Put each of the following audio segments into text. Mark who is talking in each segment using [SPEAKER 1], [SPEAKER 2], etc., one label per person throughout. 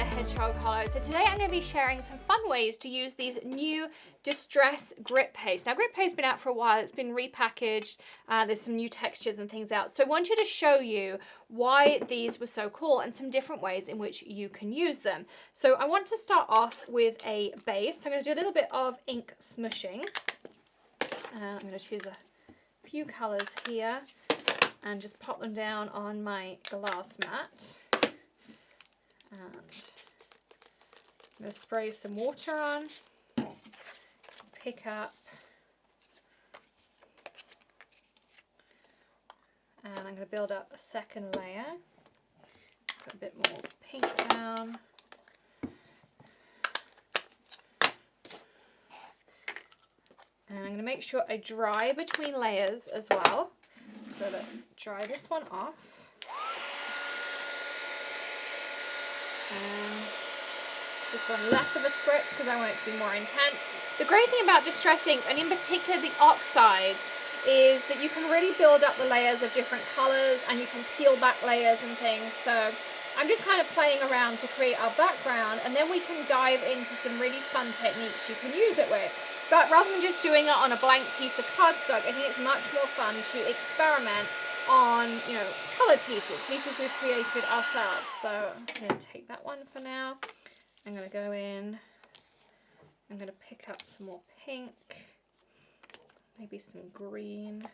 [SPEAKER 1] Hedgehog Hollow. So today I'm going to be sharing some fun ways to use these new Distress Grit Paste. Now Grit Paste's been out for a while, it's been repackaged, there's some new textures and things out. So I wanted to show you why these were so cool and some different ways in which you can use them. So I want to start off with a base. So I'm going to do a little bit of ink smushing. I'm going to choose a few colours here and just pop them down on my glass mat. And I'm going to spray some water on, pick up, and I'm going to build up a second layer. Put a bit more pink down. And I'm going to make sure I dry between layers as well. So let's dry this one off. And this one less of a spritz because I want it to be more intense. The great thing about distress inks, and in particular the oxides, is that you can really build up the layers of different colours and you can peel back layers and things. So I'm just kind of playing around to create our background, and then we can dive into some really fun techniques you can use it with. But rather than just doing it on a blank piece of cardstock, I think it's much more fun to experiment on, you know, coloured pieces we've created ourselves. So I'm just going to take that one for now. I'm going to go in, I'm going to pick up some more pink, maybe some green,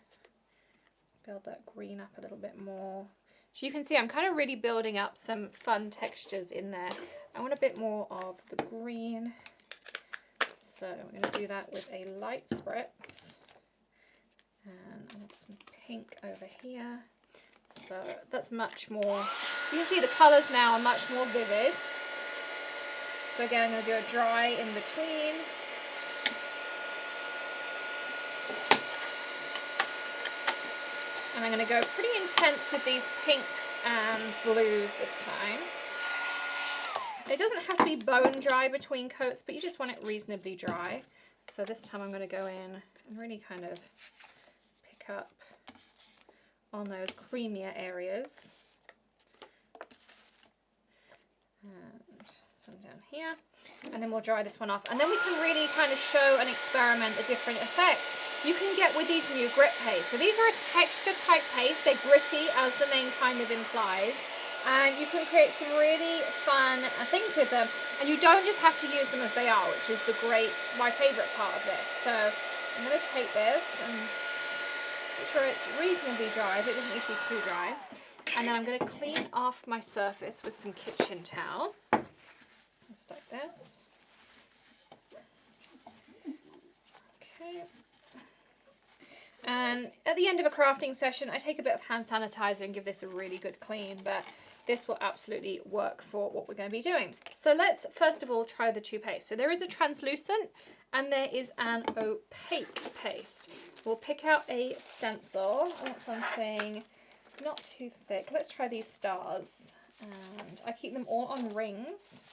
[SPEAKER 1] build that green up a little bit more. So you can see I'm kind of really building up some fun textures in there. I want a bit more of the green. So I'm going to do that with a light spritz. And I want some pink over here. So that's much more, you can see the colours now are much more vivid. So again, I'm going to do a dry in between. And I'm going to go pretty intense with these pinks and blues this time. It doesn't have to be bone dry between coats, but you just want it reasonably dry. So this time I'm going to go in and really kind of pick up on those creamier areas. And this one down here. And then we'll dry this one off. And then we can really kind of show and experiment a different effect you can get with these new grit paste. So these are a texture type paste. They're gritty, as the name kind of implies. And you can create some really fun things with them. And you don't just have to use them as they are, which is my favourite part of this. So I'm going to take this and make sure it's reasonably dry, but it doesn't need to be too dry. And then I'm going to clean off my surface with some kitchen towel. Just like this. Okay. And at the end of a crafting session, I take a bit of hand sanitizer and give this a really good clean, but this will absolutely work for what we're going to be doing. So let's first of all try the two pastes. So there is a translucent and there is an opaque paste. We'll pick out a stencil. I want something not too thick. Let's try these stars. And I keep them all on rings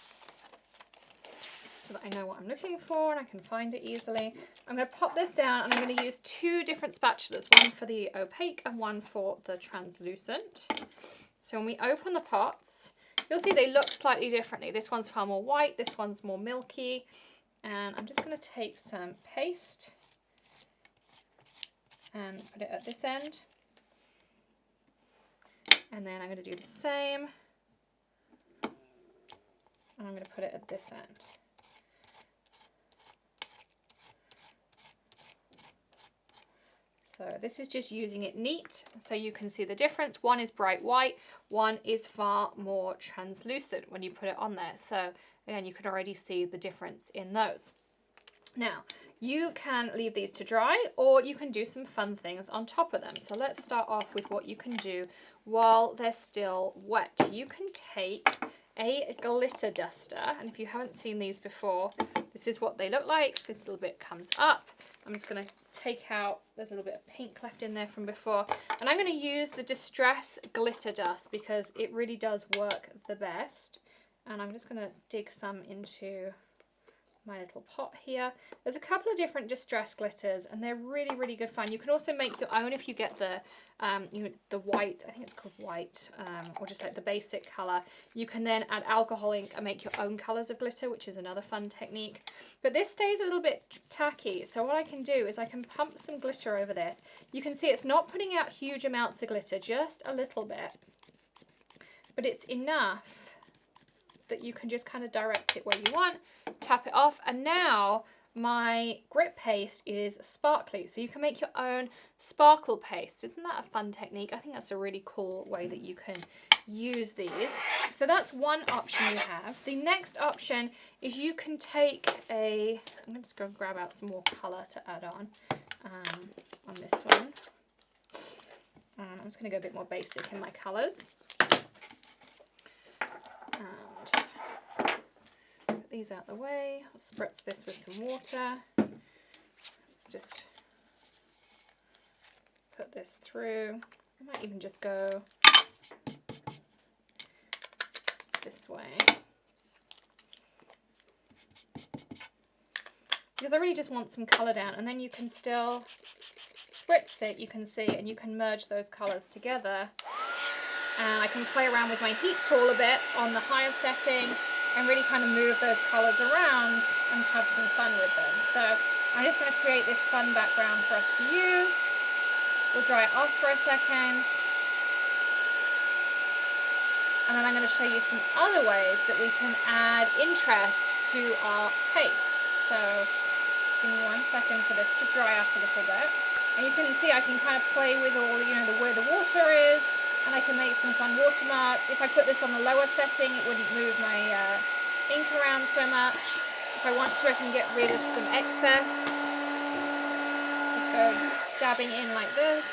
[SPEAKER 1] so that I know what I'm looking for and I can find it easily. I'm going to pop this down and I'm going to use two different spatulas, one for the opaque and one for the translucent. So when we open the pots, you'll see they look slightly differently. This one's far more white, this one's more milky. And I'm just going to take some paste and put it at this end. And then I'm going to do the same. And I'm going to put it at this end. So this is just using it neat so you can see the difference. One is bright white, one is far more translucent when you put it on there. So again, you can already see the difference in those. Now, you can leave these to dry or you can do some fun things on top of them. So let's start off with what you can do while they're still wet. You can take a glitter duster, and if you haven't seen these before, this is what they look like. This little bit comes up. I'm just going to take out, there's a little bit of pink left in there from before, and I'm going to use the Distress Glitter Dust because it really does work the best. And I'm just going to dig some into my little pot here. There's a couple of different distress glitters and they're really, really good fun. You can also make your own if you get the the white, I think it's called white, or just like the basic color. You can then add alcohol ink and make your own colors of glitter, which is another fun technique. But this stays a little bit tacky, so what I can do is I can pump some glitter over this. You can see it's not putting out huge amounts of glitter, just a little bit, but it's enough that you can just kind of direct it where you want, tap it off, and now my grit paste is sparkly. So you can make your own sparkle paste. Isn't that a fun technique? I think that's a really cool way that you can use these. So that's one option you have. The next option is you can take a, I'm just going to grab out some more color to add on this one. I'm just going to go a bit more basic in my colors. Put these out the way. I'll spritz this with some water. Let's just put this through. I might even just go this way, because I really just want some colour down, and then you can still spritz it, you can see, and you can merge those colours together. And I can play around with my heat tool a bit on the higher setting and really kind of move those colours around and have some fun with them. So I'm just going to create this fun background for us to use. We'll dry it off for a second. And then I'm going to show you some other ways that we can add interest to our paste. So give me 1 second for this to dry up a little bit. And you can see I can kind of play with all, where the water is. And I can make some fun watermarks. If I put this on the lower setting, it wouldn't move my ink around so much. If I want to, I can get rid of some excess. Just go dabbing in like this,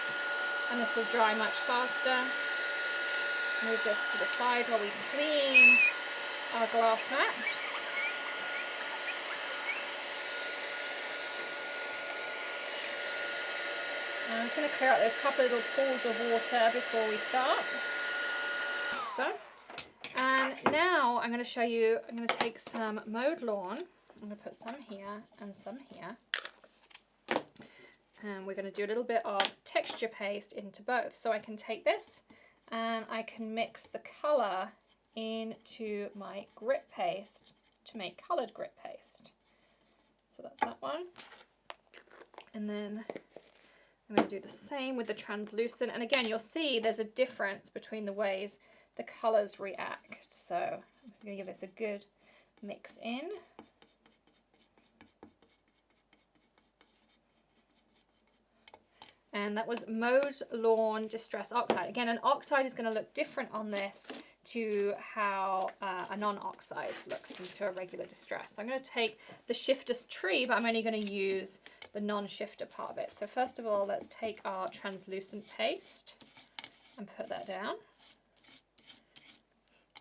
[SPEAKER 1] and this will dry much faster. Move this to the side while we clean our glass mat. I'm just going to clear out those couple of little pools of water before we start. So, and now I'm going to show you, I'm going to take some mowed lawn. I'm going to put some here and some here. And we're going to do a little bit of texture paste into both. So I can take this and I can mix the colour into my grit paste to make coloured grit paste. So that's that one. And then I'm going to do the same with the translucent, and again you'll see there's a difference between the ways the colours react. So I'm just going to give this a good mix in. And that was Mowed Lawn Distress Oxide. Again, an oxide is going to look different on this to how a non-oxide looks into a regular distress. So I'm going to take the Shifter's Tree, but I'm only going to use the non-shifter part of it. So first of all, let's take our translucent paste and put that down.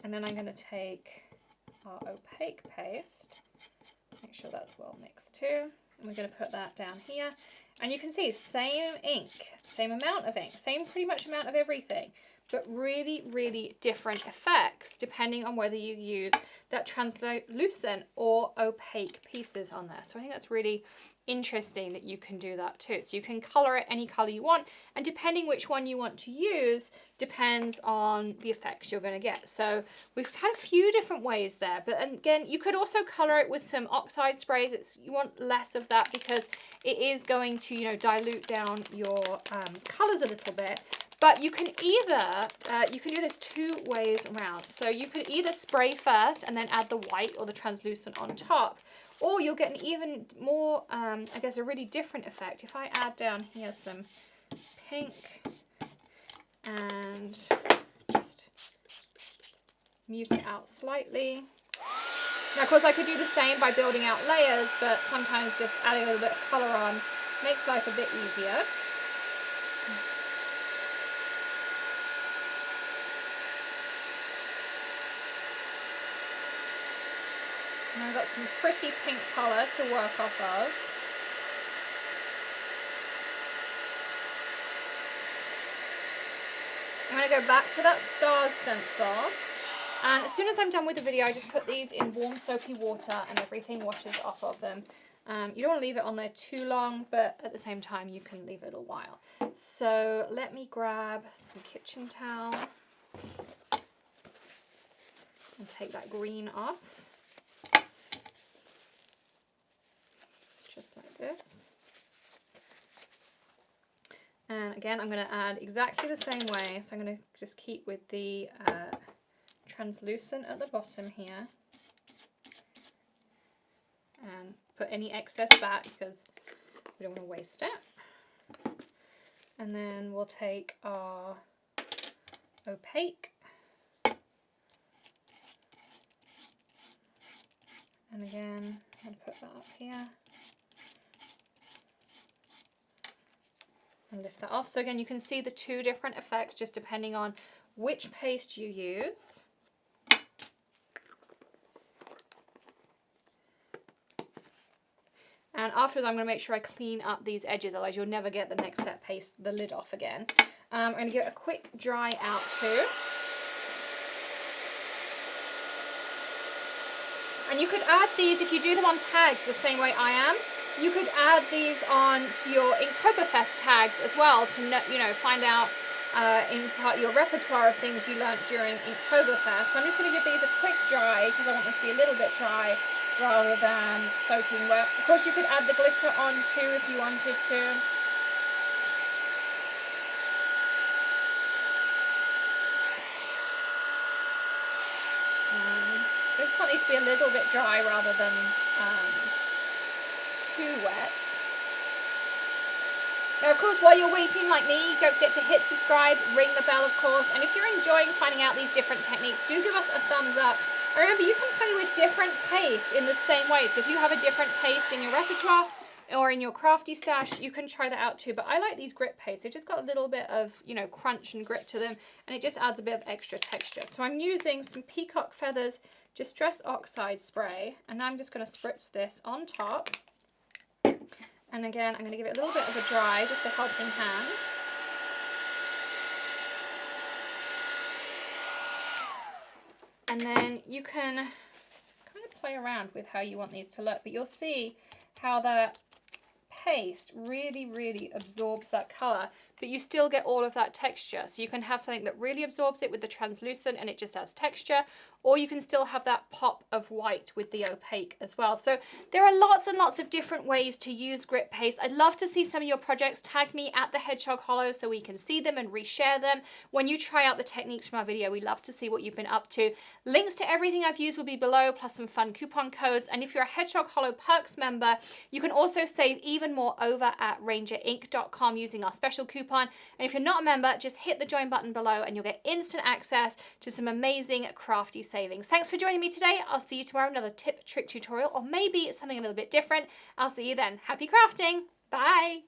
[SPEAKER 1] And then I'm going to take our opaque paste, make sure that's well mixed too. And we're going to put that down here. And you can see same ink, same amount of ink, same pretty much amount of everything, but really, really different effects depending on whether you use that translucent or opaque pieces on there. So I think that's really interesting that you can do that too. So you can color it any color you want, and depending which one you want to use depends on the effects you're going to get. So we've had a few different ways there, but again you could also color it with some oxide sprays. You want less of that because it is going to dilute down your colors a little bit. But you can either, you can do this two ways around. So you could either spray first and then add the white or the translucent on top, or you'll get an even more, I guess, a really different effect. If I add down here some pink and just mute it out slightly. Now, of course, I could do the same by building out layers, but sometimes just adding a little bit of color on makes life a bit easier. And I've got some pretty pink colour to work off of. I'm going to go back to that stars stencil And as soon as I'm done with the video, I just put these in warm soapy water and everything washes off of them. You don't want to leave it on there too long, but at the same time you can leave it a while. So let me grab some kitchen towel and take that green off. Just like this. And again, I'm going to add exactly the same way. So I'm going to just keep with the translucent at the bottom here. And put any excess back because we don't want to waste it. And then we'll take our opaque. And again, I'm going to put that up here. And lift that off. So again, you can see the two different effects just depending on which paste you use. And afterwards, I'm going to make sure I clean up these edges, otherwise you'll never get the next set paste, the lid off again. I'm going to give it a quick dry out too. And you could add these, if you do them on tags the same way I am, you could add these on to your Inktoberfest tags as well to, you know, find out in part your repertoire of things you learnt during Inktoberfest. So I'm just going to give these a quick dry because I want them to be a little bit dry rather than soaking wet. Of course, you could add the glitter on too if you wanted to. This one needs to be a little bit dry rather than too wet. Now, of course, while you're waiting like me, don't forget to hit subscribe, ring the bell, of course. And if you're enjoying finding out these different techniques, do give us a thumbs up. And remember, you can play with different paste in the same way. So if you have a different paste in your repertoire or in your crafty stash, you can try that out too. But I like these grit pastes. They've just got a little bit of, you know, crunch and grit to them, and it just adds a bit of extra texture. So I'm using some Peacock Feathers Distress Oxide spray, and now I'm just going to spritz this on top. And again, I'm going to give it a little bit of a dry, just a helping hand. And then you can kind of play around with how you want these to look, but you'll see how that paste really absorbs that color, but you still get all of that texture. So you can have something that really absorbs it with the translucent and it just adds texture, or you can still have that pop of white with the opaque as well. So there are lots and lots of different ways to use grit paste. I'd love to see some of your projects. Tag me at the Hedgehog Hollow so we can see them and reshare them. When you try out the techniques from our video, we love to see what you've been up to. Links to everything I've used will be below, plus some fun coupon codes. And if you're a Hedgehog Hollow Perks member, you can also save even more over at rangerink.com using our special coupon. And if you're not a member, just hit the join button below and you'll get instant access to some amazing crafty savings. Thanks for joining me today. I'll see you tomorrow, another tip, trick tutorial, or maybe something a little bit different. I'll see you then. Happy crafting. Bye.